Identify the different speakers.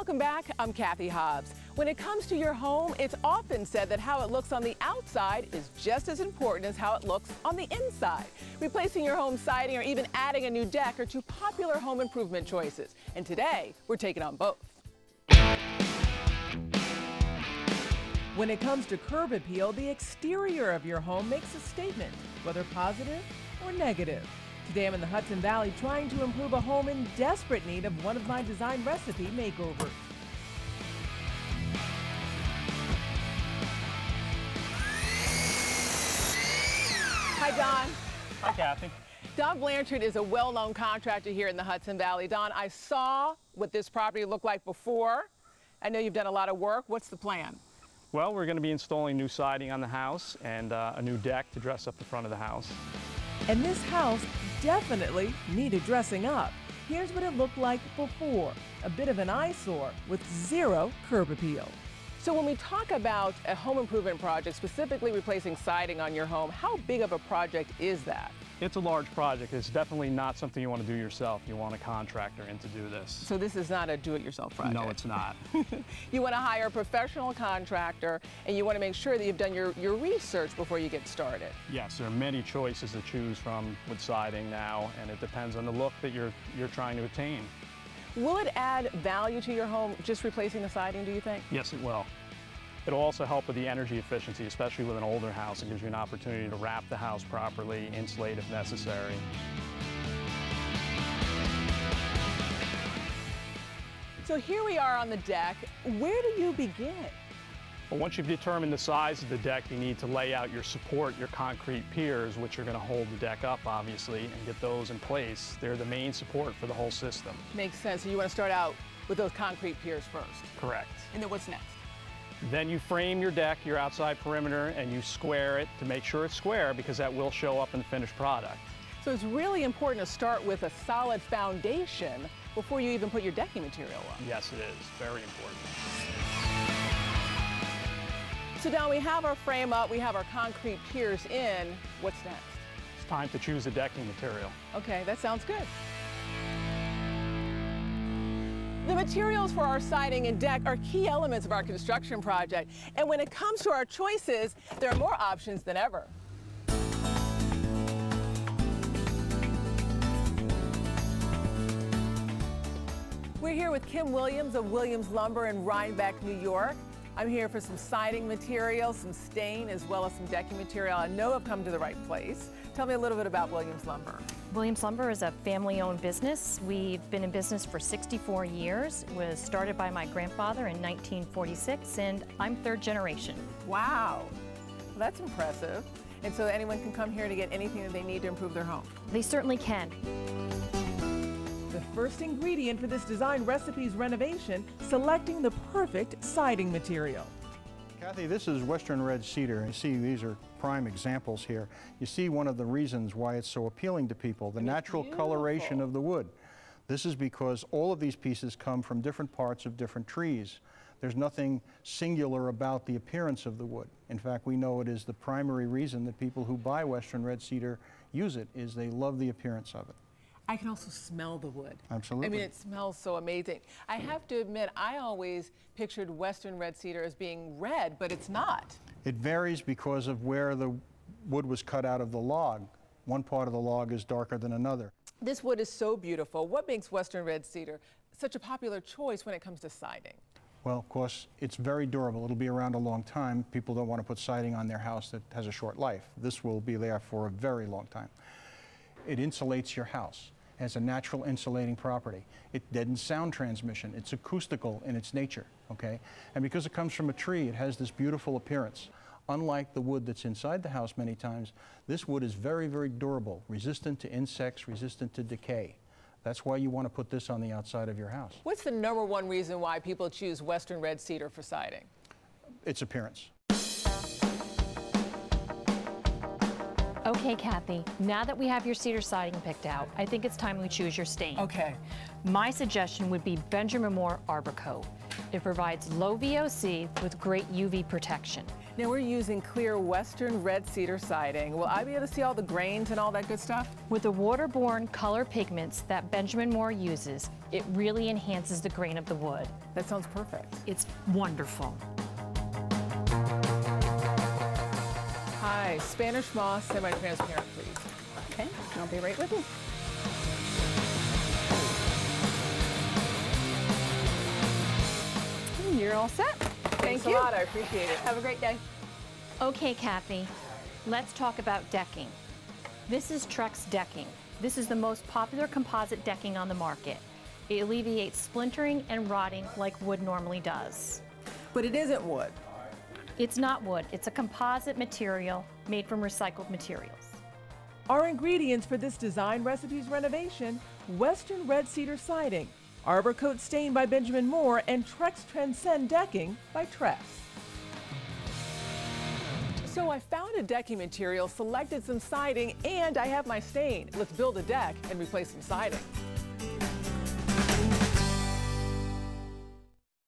Speaker 1: Welcome back. I'm Cathy Hobbs. When it comes to your home, it's often said that how it looks on the outside is just as important as how it looks on the inside. Replacing your home siding or even adding a new deck are two popular home improvement choices. And today, we're taking on both. When it comes to curb appeal, the exterior of your home makes a statement, whether positive or negative. Today I'm in the Hudson Valley trying to improve a home in desperate need of one of my design recipe makeovers. Hi, Don.
Speaker 2: Hi, Kathy.
Speaker 1: Don Blanchard is a well-known contractor here in the Hudson Valley. Don, I saw what this property looked like before. I know you've done a lot of work. What's the plan?
Speaker 2: Well, we're going to be installing new siding on the house and a new deck to dress up the front of the house.
Speaker 1: And this house definitely needed dressing up. Here's what it looked like before. A bit of an eyesore with zero curb appeal. So when we talk about a home improvement project, specifically replacing siding on your home, how big of a project is that?
Speaker 2: It's a large project. It's definitely not something you want to do yourself. You want a contractor in to do this.
Speaker 1: So this is not a do-it-yourself project?
Speaker 2: No, it's not.
Speaker 1: You want to hire a professional contractor, and you want to make sure that you've done your research before you get started.
Speaker 2: Yes, there are many choices to choose from with siding now, and it depends on the look that you're trying to attain.
Speaker 1: Will it add value to your home, just replacing the siding, do you think?
Speaker 2: Yes, it will. It'll also help with the energy efficiency, especially with an older house. It gives you an opportunity to wrap the house properly, insulate if necessary.
Speaker 1: So here we are on the deck. Where do you begin?
Speaker 2: Well, once you've determined the size of the deck, you need to lay out your support, your concrete piers, which are going to hold the deck up, obviously, and get those in place. They're the main support for the whole system.
Speaker 1: Makes sense. So you want to start out with those concrete piers first?
Speaker 2: Correct.
Speaker 1: And then what's next?
Speaker 2: Then you frame your deck, your outside perimeter, and you square it to make sure it's square because that will show up in the finished product. So
Speaker 1: it's really important to start with a solid foundation before you even put your decking material on.
Speaker 2: Yes, it is. Very important.
Speaker 1: So now we have our frame up, we have our concrete piers in. What's next?
Speaker 2: It's time to choose the decking material.
Speaker 1: Okay, that sounds good. The materials for our siding and deck are key elements of our construction project. And when it comes to our choices, there are more options than ever. We're here with Kim Williams of Williams Lumber in Rhinebeck, New York. I'm here for some siding material, some stain, as well as some decking material. I know I've come to the right place. Tell me a little bit about Williams Lumber.
Speaker 3: Williams Lumber is a family-owned business. We've been in business for 64 years. It was started by my grandfather in 1946, and I'm third generation.
Speaker 1: Wow, well, that's impressive. And so anyone can come here to get anything that they need to improve their home?
Speaker 3: They certainly can.
Speaker 1: The first ingredient for this design recipe's renovation, selecting the perfect siding material.
Speaker 4: Kathy, this is Western red cedar. You see these are prime examples here. You see one of the reasons why it's so appealing to people, the natural coloration of the wood. This is because all of these pieces come from different parts of different trees. There's nothing singular about the appearance of the wood. In fact, we know it is the primary reason that people who buy Western red cedar use it, is they love the appearance of it.
Speaker 1: I can also smell the wood.
Speaker 4: Absolutely.
Speaker 1: I mean, it smells so amazing. I have to admit, I always pictured Western red cedar as being red, but it's not.
Speaker 4: It varies because of where the wood was cut out of the log. One part of the log is darker than another.
Speaker 1: This wood is so beautiful. What makes Western red cedar such a popular choice when it comes to siding?
Speaker 4: Well, of course, it's very durable. It'll be around a long time. People don't want to put siding on their house that has a short life. This will be there for a very long time. It insulates your house. It has a natural insulating property. It deadens sound transmission. It's acoustical in its nature, okay? And because it comes from a tree, it has this beautiful appearance. Unlike the wood that's inside the house many times, this wood is very, very durable, resistant to insects, resistant to decay. That's why you want to put this on the outside of your house.
Speaker 1: What's the #1 reason why people choose Western red cedar for siding?
Speaker 4: Its appearance.
Speaker 3: Okay, Kathy, now that we have your cedar siding picked out, I think it's time we choose your stain.
Speaker 1: Okay.
Speaker 3: My suggestion would be Benjamin Moore Arborcoat. It provides low VOC with great UV protection.
Speaker 1: Now we're using clear Western red cedar siding. Will I be able to see all the grains and all that good stuff?
Speaker 3: With the waterborne color pigments that Benjamin Moore uses, it really enhances the grain of the wood.
Speaker 1: That sounds perfect.
Speaker 3: It's wonderful.
Speaker 1: Hi, Spanish moss, semi-transparent, please.
Speaker 5: Okay, I'll be right with you. You're all set.
Speaker 1: Thanks a lot, I appreciate it.
Speaker 5: Have a great day.
Speaker 3: Okay, Kathy, let's talk about decking. This is Trex decking. This is the most popular composite decking on the market. It alleviates splintering and rotting like wood normally does.
Speaker 1: But it isn't wood.
Speaker 3: It's not wood, it's a composite material made from recycled materials.
Speaker 1: Our ingredients for this design recipes renovation: Western red cedar siding, Arborcoat stain by Benjamin Moore, and Trex Transcend decking by Trex. So I found a decking material, selected some siding, and I have my stain. Let's build a deck and replace some siding.